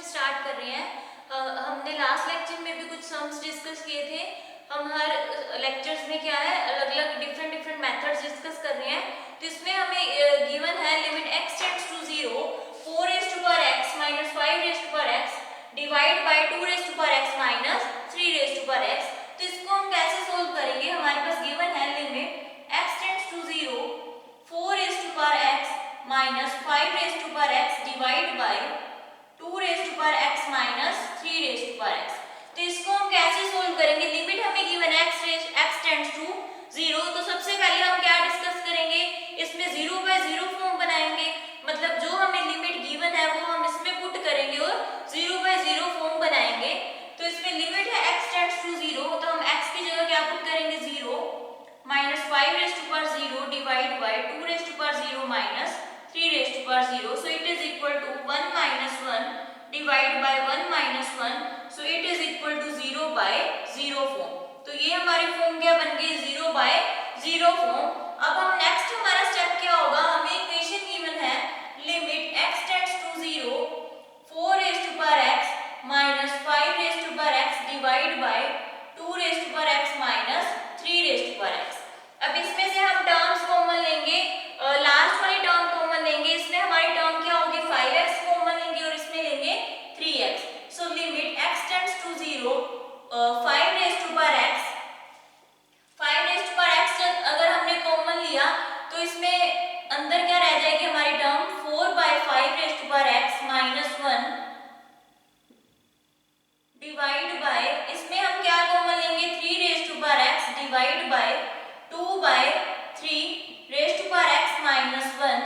Start कर रहे हैं। हमने लास्ट लेक्चर में भी कुछ सम्स डिस्कस किए थे। हम हर लेक्चर्स में क्या है अलग अलग डिफरेंट मेथड्स डिस्कस कर रहे हैं। तो इसमें हमें गिवन है limit x tends to 0 4 raise to power x minus 5 raise to power x divide by 2 raise to power x minus 3 raise to power x। तो इसको हम कैसे सोल्व करेंगे? हमारे पास गिवन है limit x tends to 0 4 raise to power x minus 5 raise to power x divide by 2 raise to power x minus 3 raise to power x। तो इसको हम कैसे सोल्व करेंगे? लिमिट हमें गिवन है x टेंड्स टू 0। तो सबसे पहले हम क्या डिस्कस करेंगे? इसमें 0 बाय 0 फॉर्म बनाएंगे। मतलब जो हमें लिमिट गिवन है वो हम इसमें पुट करेंगे और 0 बाय 0 फॉर्म बनाएंगे। तो इसमें लिमिट है x टेंड्स टू 0, तो हम x की जगह क्या पुट करेंगे? 0 minus 5 raise to power 0 divide by 2 raise to power 0 minus 3 raise to power 0। So it is equal to 1 minus 1 divide by 1 minus 1। So it is equal to 0 by 0 form. तो ये हमारी form क्या बन गई? 0 by 0 form. अब हम next हमारा step क्या होगा? हमें इक्वेशन गिवन है limit x tends to 0 4 raise to power x minus 5 raise to power x divide by 2 raise to power x minus 3 raise to power x। अब इसमें से हम टर्म्स कॉमन लेंगे, लास्ट वाली टर्म कॉमन लेंगे। इसमें हमारी टर्म क्या होगी? 5x कॉमन लेंगे और इसमें लेंगे 3x। So limit x tends to 0 5 raise to power x 5 raise to power x अगर हमने कॉमन लिया तो इसमें अंदर क्या रह जाएगी हमारी term? 4 by 5 raise to power x minus 1 divide by, इसमें हम क्या कॉमन लेंगे? 3 raise to power x divide by 2 by 3 raise to power x minus 1।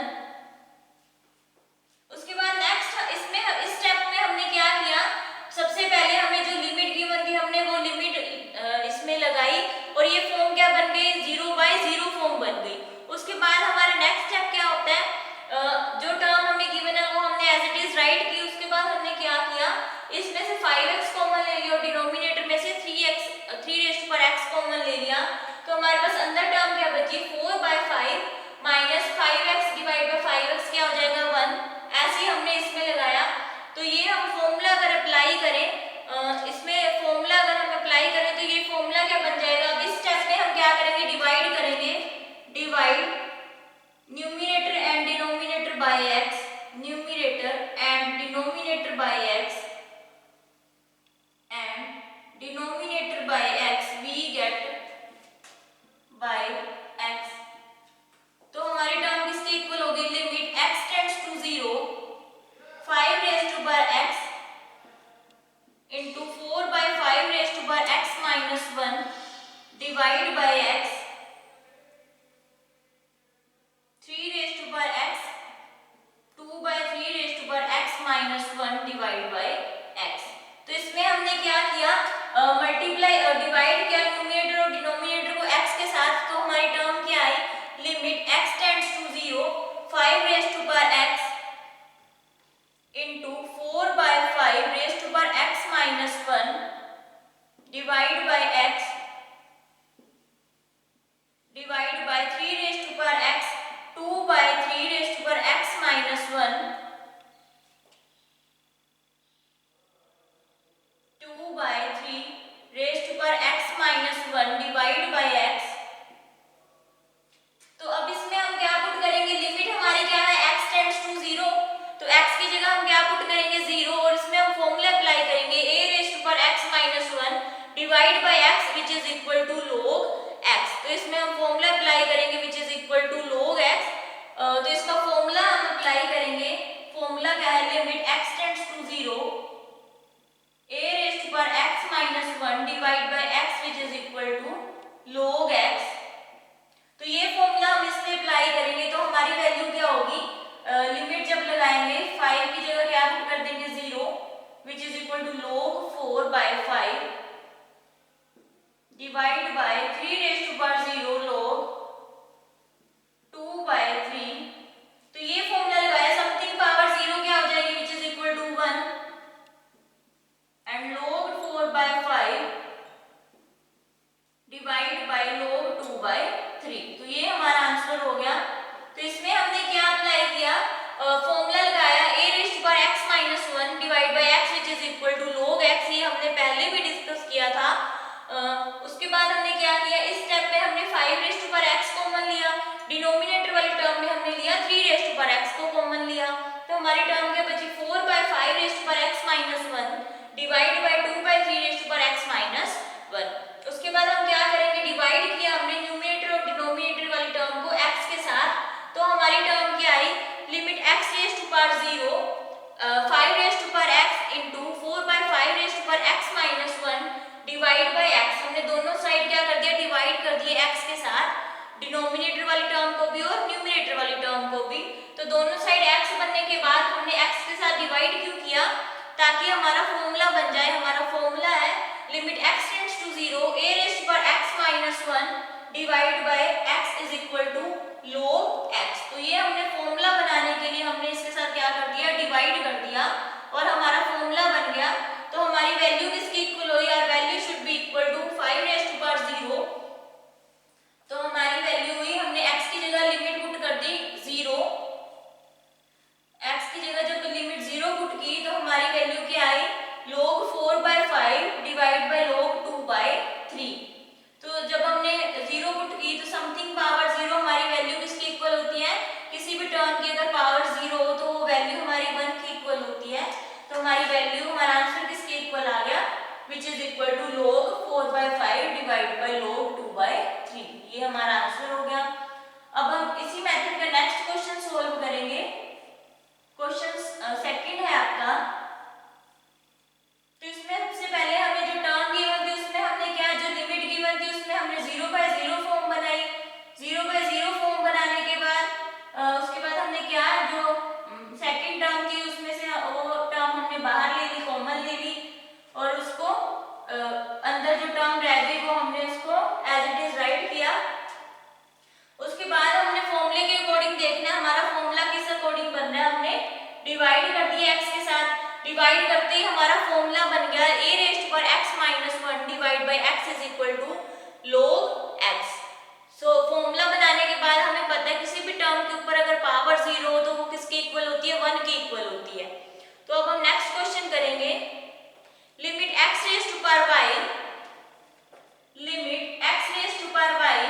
उसके बाद नेक्स्ट इसमें इस स्टेप में हमने क्या किया? सबसे पहले हमें जो लिमिट गिवन थी हमने वो लिमिट इसमें लगाई और ये फॉर्म क्या बन गई? 0 बाय 0 फॉर्म बन गई। उसके बाद हमारा नेक्स्ट स्टेप क्या होता है? जो टर्म हमें गिवन है वो हमने एज इट इज राइट की। उसके बाद हमने क्या किया? इसमें से 5x कॉमन ले लिया और डिनोमिनेटर में से 3 raise to power x common ले लिया। तो हमारे पास अंदर टर्म क्या बची? 4 by 5 minus 5x divide by 5x क्या हो जाएगा? 1। ऐसे ही हमने इसमें लगाया। तो ये हम फॉर्मूला अगर अप्लाई करें, इसमें फॉर्मूला अगर हम अप्लाई करें तो ये फॉर्मूला क्या बन जाएगा? अब इस स्टेप में हम क्या करेंगे? डिवाइड करेंगे। Divide numerator and denominator by x, numerator and denominator by x and denominator by x we get by x। तो हमारी टर्म किसके इक्वल होगी? Limit x tends to 0 5 raise to power x into 4 by 5 raise to power x minus 1 divide by x 3 raise to power x 2 by 3 raise to power x minus 1 divide by x। तो इसमें हमने क्या किया? Multiply divide किया numerator और denominator को x के साथ। तो हमारी टर्म क्या आई? Limit x tends to 0 5 raise to power x into 4 by 5 raise to power x minus 1 divide by x divide by 3 raise to power x 2 by 3 raise to power x minus 1 2 by 3 raise to power x minus 1 divide by x। तो अब इसमें हम क्या put करेंगे? Limit हमारी क्या है? x tends to 0, तो x की जगह हम क्या पुट करेंगे? 0 और इसमें हम फॉर्मूला अप्लाई करेंगे a raise to power x minus 1 divide by x which is equal to log x। तो इसमें हम फॉर्मूला अप्लाई करेंगे which is equal to log x। तो इसका फॉर्मूला हम अप्लाई करेंगे। फॉर्मूला क्या है? Limit x tends to 0 a raise to power x minus 1 divide by x which is equal to log x। तो ये फॉर्मूला हम इसमें अप्लाई करेंगे तो हमारी वैल्यू क्या होगी? लिमिट जब लगाएंगे 5 की जगह क्या पुट कर देंगे? 0 which is equal to log 4 by 5 divide by 3 raise to power 0 log 2 by 3। तो ये फॉर्मूला लगाया समथिंग पावर 0 क्या हो जाएगी? which is equal to 1 and log 4 by 5 divide by log 2 by 3। तो ये हमारा आंसर हो गया। तो इसमें हमने क्या अप्लाई किया? फॉर्मूला लगाया a raise to power x minus 1 divide by x हमारी टर्म क्या बची 4/5 raise to power x minus 1 divide by 2/3 raise to power x minus 1। उसके बाद हम क्या करेंगे, डिवाइड किया हमने न्यूमरेटर और डिनोमिनेटर वाली टर्म को x के साथ, तो हमारी टर्म क्या आई, limit x raise to power 0 5 raise to power x into 4/5 raise to power x minus 1 divide by x। हमने दोनों साइड क्या कर दिया, डिवाइड कर दिए x के साथ, डिनोमिनेटर वाली टर्म को भी और न्यूमरेटर वाली टर्म को भी। तो दोनों साइड x बनने के बाद हमने x के साथ डिवाइड क्यों किया, ताकि हमारा फॉर्मूला बन जाए। हमारा फॉर्मूला है limit x tends to 0 a raise to power x minus 1 divide by x is equal to log x। तो ये हमने फॉर्मूला बनाने के लिए हमने इसके साथ क्या कर दिया, डिवाइड कर दिया और हमारा फॉर्मूला बन गया। तो हमारी वैल्यू किसकी इक्वल हुई, और value should be equal to 5 raise to power 0। तो हमारी वैल्यू हुई, हमने x की जगह लिमिट पुट कर दी 0, x की जगह जब लिमिट 0 पुट की तो हमारी वैल्यू क्या आई, log 4/5 डिवाइड बाय log 2/3। तो जब हमने 0 पुट की तो समथिंग पावर 0 हमारी वैल्यू किसकी इक्वल होती है, किसी भी टर्म की अगर पावर 0 हो तो वो वैल्यू हमारी 1 की इक्वल होती है। तो हमारी वैल्यू, हमारा आंसर किसके इक्वल आ गया, which is equal to log 4/5 divide by log 2/3। ये हमारा आंसर हो गया। अब हम इसी मेथड का नेक्स्ट क्वेश्चन सोल्व करेंगे। क्वेश्चन सेकंड है आपका। तो इसमें सबसे पहले हमें जो टर्म गिवन थी उसमें हमने क्या, जो लिमिट गिवन थी उसमें हमने 0/0 फॉर्म बनाई। 0/0 फॉर्म बनाने के बाद उसके बाद हमने क्या, जो सेकंड टर्म थी उसमें से वो टर्म हमने बाहर ले ली, कॉमन ले ली, और उसको अंदर जो टर्म रह गई वो हमने उसको एज इट इज राइट किया। उसके बाद हमने फॉर्मूले के अकॉर्डिंग देखना हमारा फॉर्मूला किस अकॉर्डिंग बन रहा है। हमने डिवाइड कर दिया x के साथ, डिवाइड करते ही हमारा फॉर्मूला बन गया a raise to power x minus 1 divide by x is equal to log x। So formula बनाने के बाद हमें पता है किसी भी टर्म के ऊपर अगर पावर 0 हो तो वो किसकी इक्वल होती है, 1 की इक्वल होती है। तो अब हम नेक्स्ट क्वेश्चन करेंगे। Limit x raise to power y, limit x raise to power y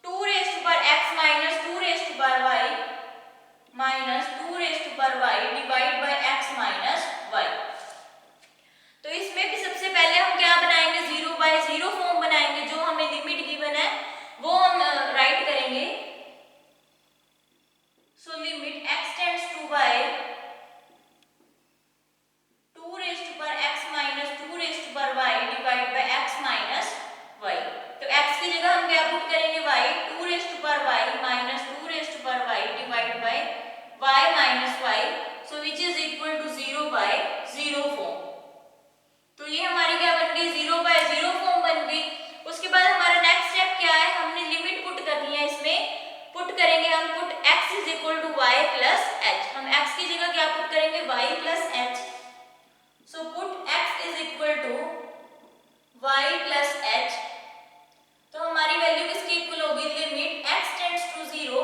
2 raise to power x minus 2 raise to power y minus 2 raise to power y divide by x minus y। तो इसमें भी सबसे पहले हम क्या बनाएंगे, 0/0 form बनाएंगे। जो हमें लिमिट गिवन है वो हम राइट करेंगे। So limit x tends to y 2 raise to power x minus 2 raise to power y divide by x minus y। तो x की जगह हम क्या पुट करेंगे, y 2 raise to power y minus 2 raise to power y divide by y minus y, so which is equal to 0/0 form. तो ये हमारी क्या बन गई, 0/0 फॉर्म बन गई। उसके बाद हमारा नेक्स्ट स्टेप क्या है, हमने लिमिट पुट करनी है। इसमें पुट करेंगे हम, put x is equal to y plus h। हम x की जगह क्या पुट करेंगे, y plus h। So put x is equal to y plus h। तो हमारी वैल्यू किसकी इक्वल होगी, लिमिट x टेंड्स टू 0।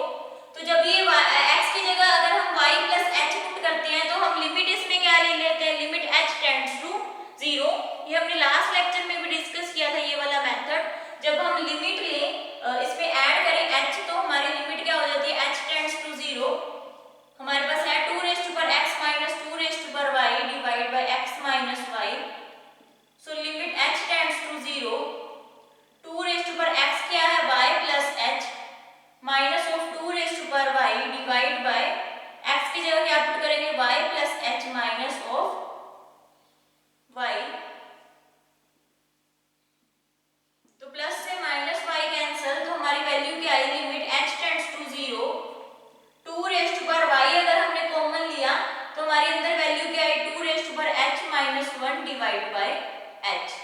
तो जब ये x की जगह अगर हम y प्लस h पुट करते हैं तो हम लिमिट इसमें क्या ले लेते हैं, लिमिट h टेंड्स टू 0। ये हमने लास्ट लेक्चर में भी डिस्कस किया था ये वाला मेथड। जब हम लिमिट लें इसमें ऐड करें h तो हमारी लिमिट क्या हो जाती है, h टेंड्स टू 0। हमारे पास है 2 raise to power x minus 2 raise to power y divide by x minus y। So limit h tends to 0, 2 raise to power x क्या है, y plus h minus of 2 raise to power y divide by x की जगह क्या put करेंगे, y plus h minus of y। तो plus से minus y cancel, तो हमारी वैल्यू क्या आई, limit h tends to 0, 2 raise to power y अगर हमने कॉमन लिया तो हमारी अंदर वैल्यू क्या आई, 2 raise to power h minus 1 divide by h।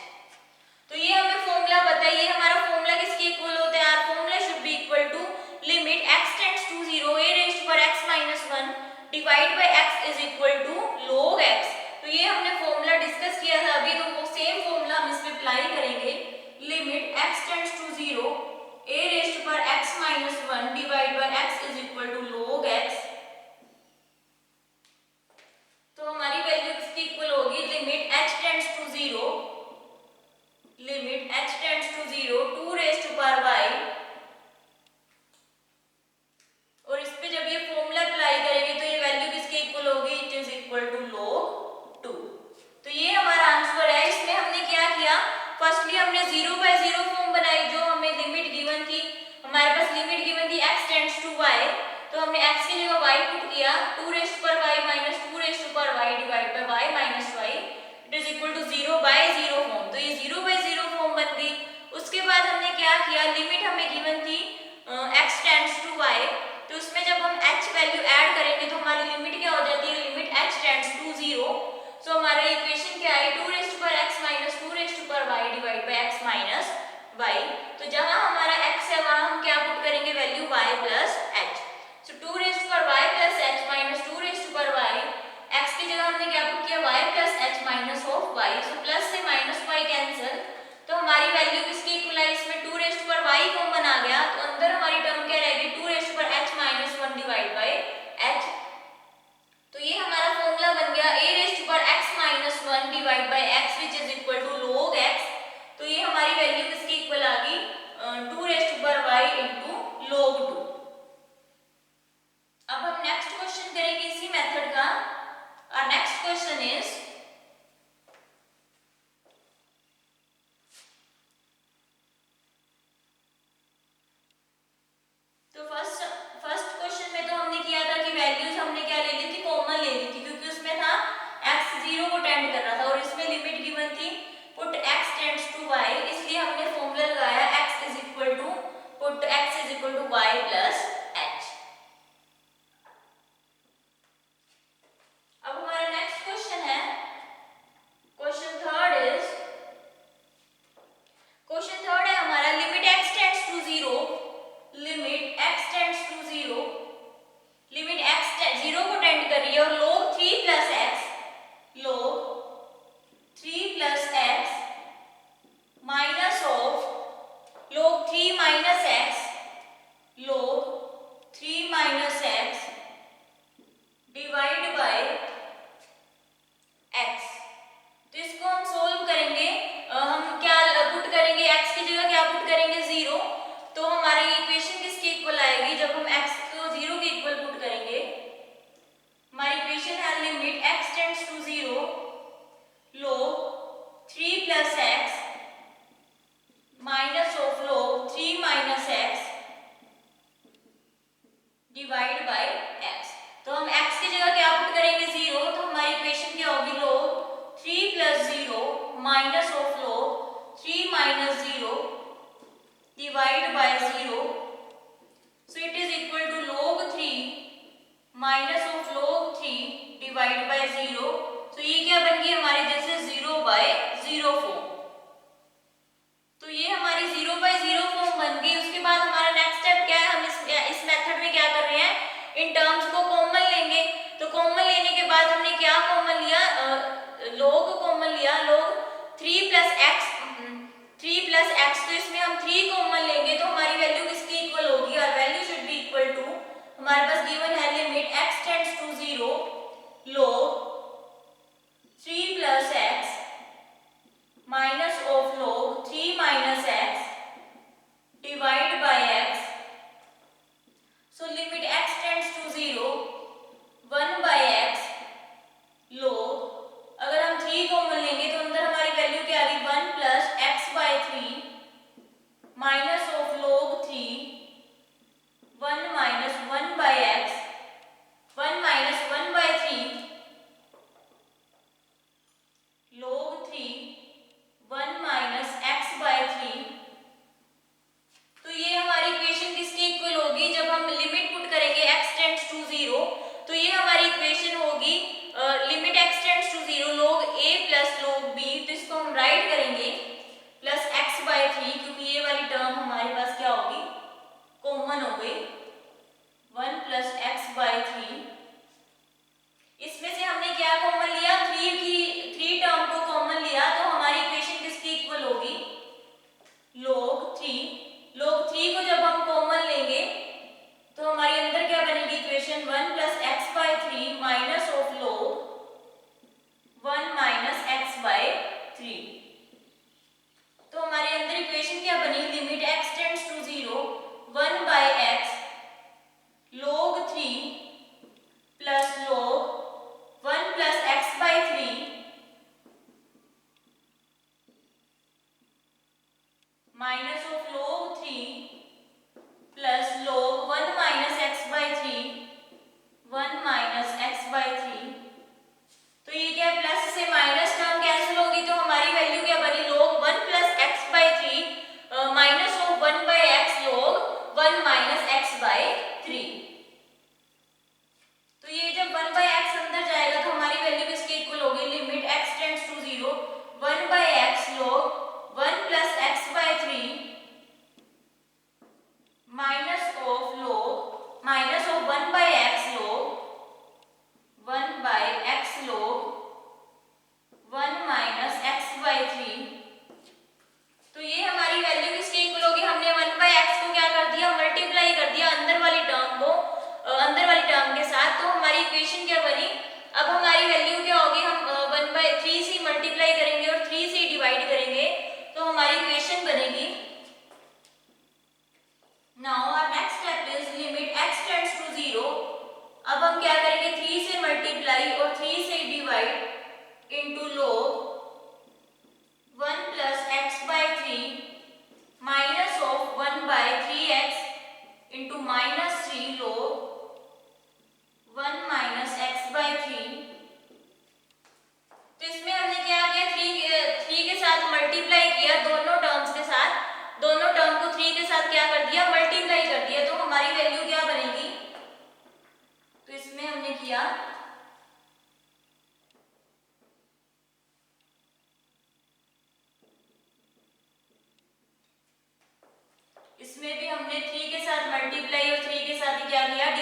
तो ये हमें फॉर्मूला बताइए, हमारा फॉर्मूला किसके इक्वल होता है, our formula should be equal to limit x tends to 0 a raise to power x minus 1 divide by x is equal to log x। तो ये हमने फॉर्मूला डिस्कस किया था अभी, तो वो सेम फॉर्मूला हम इसमें अप्लाई करेंगे। Limit x tends to 0 a raise to power x minus 1 divide by x is equal to log x। तो हमारी वैल्यू किसकी इक्वल होगी, limit h tends to 0, limit h tends to 0 2 raise to power y, और इस पे जब ये formula apply करेंगे तो ये वैल्यू हमने x की जगह y पुट किया, 2 रेस्ट पर y माइनस 2 रेस्ट पर y divide by y minus y it is equal to 0/0 form. तो ये 0/0 फॉर्म बन गई। उसके बाद हमने क्या किया, लिमिट हमें गिवन थी x टेंड्स टू y, तो उसमें जब हम h वैल्यू ऐड करेंगे तो हमारी लिमिट क्या हो जाती है, लिमिट h टेंड्स टू 0। सो हमारा इक्वेशन क्या है, 2 रेस्ट पर x माइनस 2 रेस्ट पर y divide by x minus y। तो जहां हमारा x है वहां हम क्या पुट करेंगे, वैल्यू y प्लस h। सो 2 रेस्ट पर y plus h minus 2 raised पर y, x की जगह हमने क्या पुट किया, y plus h minus of y। So plus से माइनस y कैंसिल, तो हमारी वैल्यू किसकी इक्वल है, इसमें 2 रेस्ट पर y कॉमन आ गया, तो अंदर हमारी टर्म क्या रहेगी, 2 रेस्ट पर h minus 1 divide by h। तो ये हमारा फॉर्मूला बन गया a रेस्ट पर x minus 1 divide by x which is equal to log x। तो ये हमारी वैल्यू किसकी इक्वल आ गई, 2 रेस्ट पर y इनटू log 2। अब हम नेक्स्ट क्वेश्चन करेंगे इसी मेथड का। और नेक्स्ट क्वेश्चन इज, तो फर्स्ट क्वेश्चन में तो हमने किया था कि वैल्यूज हमने क्या ले ली थी, कॉमन ले ली थी, क्योंकि उसमें था x 0 को टेंड कर रहा था और इसमें लिमिट गिवन थी put x tends to y, इसलिए हमने फॉर्मूला लगाया x is equal to put x is equal to y plus h। अब हमारा नेक्स्ट क्वेश्चन है, क्वेश्चन थर्ड है हमारा, limit x tends to 0, limit x tends to 0, limit x 0 को tend कर रही है और log 3 plus x, log 3 plus x minus of log 3 minus x, log 3 minus x divide by x। तो इसको हम सोल्व करेंगे, हम क्या पुट करेंगे, x की जगह क्या पुट करेंगे, 0। तो हमारी इक्वेशन किसकी इक्वल आएगी, जब हम x को 0 के इक्वल पुट करेंगे, हमारी इक्वेशन है limit x tends to 0 log 3 plus x minus of log 3 minus x divide by x। तो हम x की जगह क्या पुट करेंगे, 0, तो हमारी इक्वेशन क्या होगी, log 3 plus 0 minus of log 3 minus 0 divide by 0। So it is equal to log 3 minus of log 3 divide by 0। तो ये क्या बन गई हमारी, जैसे 0/0 फॉर्म। तो ये हमारी 0/0 फॉर्म बन गई। उसके बाद हमारा नेक्स्ट स्टेप क्या है, हम इस मेथड में क्या कर रहे हैं, इन टर्म्स को कॉमन लेंगे। तो कॉमन लेने के बाद हमने क्या कॉमन लिया, log कॉमन लिया, log 3 plus x, 3 plus x, तो इसमें हम 3 कॉमन लेंगे तो हमारी वैल्यू किसकी इक्वल होगी, और value should be equal to, हमारे पास गिवन है limit x tends to 0 log 3 plus x minus of log 3 minus x divide by x। So limit x tends to 0 1 by x log, अगर हम 3 common लेंगे तो अंदर हमारी वैल्यू क्या आ गई, 1 plus x by 3 minus of log 3 1 minus 1 by x, 1 minus 1 by 3 log 3 1 minus x by 3। तो ये हमारी इक्वेशन किसकी इक्वल होगी, जब हम लिमिट पुट करेंगे x टेंड्स टू 0, तो ये हमारी इक्वेशन होगी limit x tends to 0 log a plus log b। तो इसको हम राइट करेंगे प्लस x बाय 3, क्योंकि ये वाली टर्म हमारे पास क्या होगी, कॉमन हो गई, 1 प्लस x बाय 3। इसमें से हमने क्या कॉमन लिया, 3 टर्म को कॉमन लिया, तो हमारी इक्वेशन किसकी इक्वल होगी, log 3। log 3 को जब हम कॉमन लेंगे तो हमारे अंदर क्या बनेगी equation, 1 plus x by 3 minus of log 1 minus x by 3। तो हमारे अंदर इक्वेशन क्या बनी, limit x tends to 0 1 by x log 3 plus log 1 plus x by 3 minus of log 3 plus log 1 minus x by 3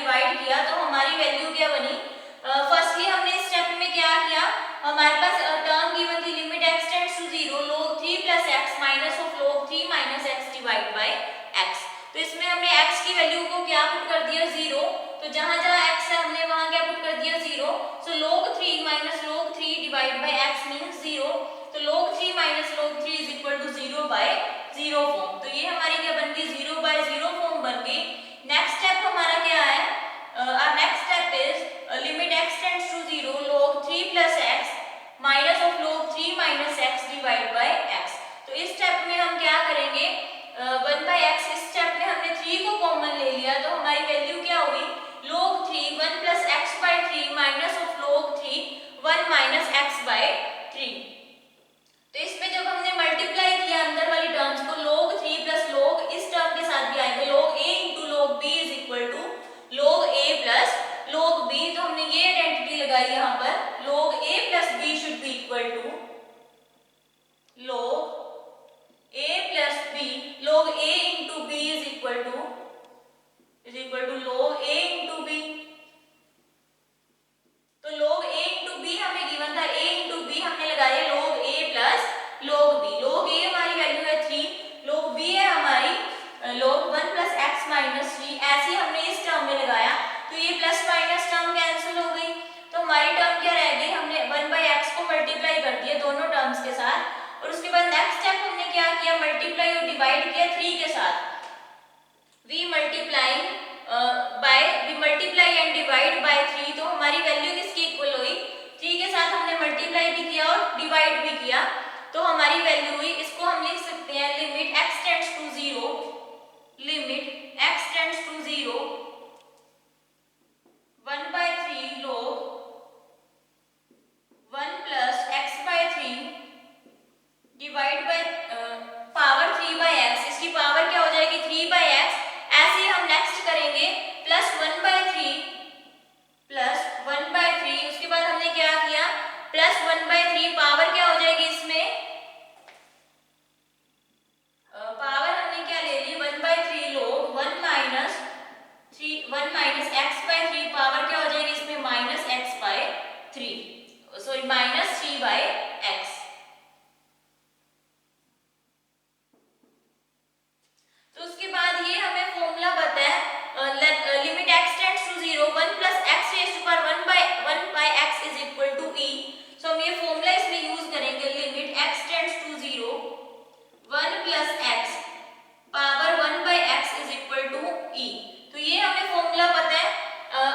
divide किया तो हमारी value क्या बनी? फर्स्टली हमने इस स्टेप में क्या किया, हमारे पास टर्म गिवन थी limit x tends to 0 log 3 plus x minus of log 3 minus x divide by x। तो इसमें हमने x की वैल्यू को क्या पुट कर दिया 0, तो जहां जहां x है हमने वहां क्या पुट कर दिया 0। So log 3 minus log 3 divide by x means 0, तो log 3 minus log 3 is equal to 0 by 0 form. तो ये हमारी क्या बन गई 0 बाय 0 फॉर्म बन गई। नेक्स्ट स्टेप हमारा क्या है, our next step is limit x tends to 0 log 3 plus x minus of log 3 minus x divide by x। तो इस स्टेप में हम क्या करेंगे, 1 by x, इस स्टेप में हमने 3 को कॉमन ले लिया तो हमारी वैल्यू क्या हुई log 3 1 plus x by 3 minus of log 3 1 minus x by 3। तो इसमें जब हमने मल्टीप्लाई किया अंदर वाली टर्म्स को log 3 plus log इस टर्म के साथ भी आएंगे log a into log b is equal to log a plus log b। तो हमने ये आइडेंटिटी लगाई यहाँ पर log a plus b should be equal to log a plus b, log a into b is equal to log a into b। तो log a into b हमें given था, a into b हमने लगाया log a plus log b। log a हमारी value है 3, log b है हमारी log 1 plus x minus 3। ऐसे हमने इस टर्म में लगाया तो ये प्लस माइनस टर्म कैंसिल हो गई, तो हमारी टर्म क्या रह गई, हमने 1 by x को मल्टीप्लाई कर दिया दोनों टर्म्स के साथ। और उसके बाद नेक्स्ट स्टेप हमने क्या किया, मल्टीप्लाई और डिवाइड किया 3 के साथ। We multiply and divide by 3, तो हमारी वैल्यू किसकी इक्वल हुई 3 के साथ हमने मल्टीप्लाई भी किया और डिवाइड भी किया तो हमारी वैल्यू हुई, इसको हम लिख सकते हैं limit x tends to 0, limit x tends to 0 1 by 3 log 1 plus x by 3 divide by power 3 by x, इसकी पावर क्या हो जाएगी 3 by x। ऐसे ही हम नेक्स्ट करेंगे प्लस 1 by 3 प्लस 1 by 3, उसके बाद हमने क्या किया प्लस 1 by 3, पावर क्या हो जाएगी इसमें, पावर हमने क्या ले ली 1 by 3 log 1 minus 1 x by 3, power क्या हो जाएगी इसमें minus x by 3, sorry minus 3 by x। तो उसके बाद ये हमें फॉर्मूला पता है limit x tends to 0 1 plus x raised to power 1 by x is equal to e। So हम ये फॉर्मूला इसमें यूज करेंगे limit x tends to 0 1 plus x power 1 by x is equal to e। तो ये हमें formula पता है।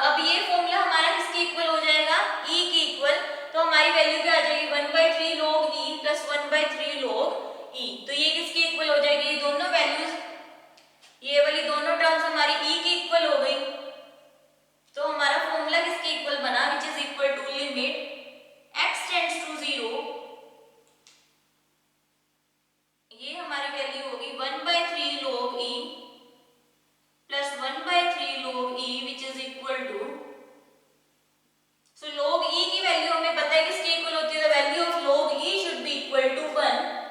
अब ये फॉर्मूला हमारा किसके इक्वल हो जाएगा e के इक्वल, तो हमारी वैल्यू क्या आ जाएगी 1 by 3 log e plus 1 by 3 log e। तो ये किसके इक्वल हो जाएगी, ये दोनों वैल्यूज, ये वाली दोनों टर्म्स हमारी e के इक्वल हो गई। तो हमारा फॉर्मूला किसके इक्वल बना which is equal to limit x tends to 0, ये हमारी वैल्यू होगी 1 by 3 log e plus 1 by 3 log e which is equal to, so log e की वैल्यू हमें पता है किसके इक्वल होती है, the value of log e should be equal to 1।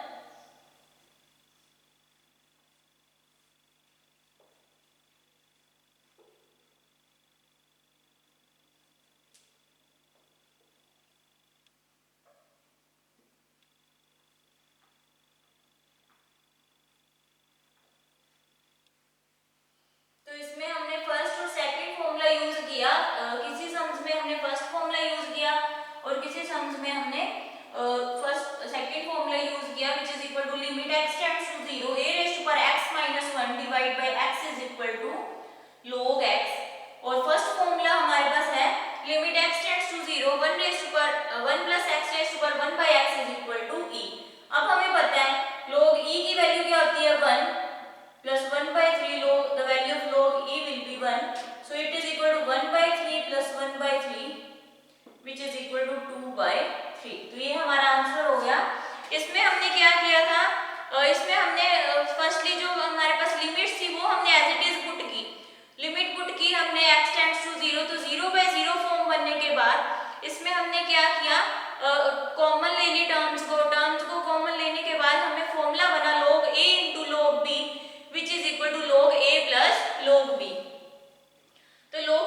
तो इसमें हमने फर्स्ट और सेकंड फॉर्मूला यूज किया, किसी सम्स में हमने फर्स्ट फॉर्मूला यूज किया और किसी सम्स में हमने सेकंड फॉर्मूला यूज किया which is equal to limit x tends to 0 a raise to power x minus 1 divide by x is equal to log x। और फर्स्ट फॉर्मूला हमारे पास है limit x tends to 0 1 raise to power 1 plus x raise to power 1 by x is equal to e। अब हमें पता है log e की value क्या होती है 1 plus 1 by 3 log, the value of log e will be 1, so it is equal to 1 by 3 plus 1 by 3 which is equal to 2 by 3। तो ये हमारा आंसर हो गया। इसमें हमने क्या किया था, इसमें हमने फर्स्टली जो हमारे पास लिमिट्स थी वो हमने एज इट इज पुट की, लिमिट पुट की हमने x टेंड्स टू 0, तो 0 by 0 फॉर्म बनने के बाद इसमें हमने क्या किया कॉमन ले ली टर्म्स को कॉमन लेने के बाद हमें फॉर्मूला बना log a into log b which is equal to log a plus log b। तो log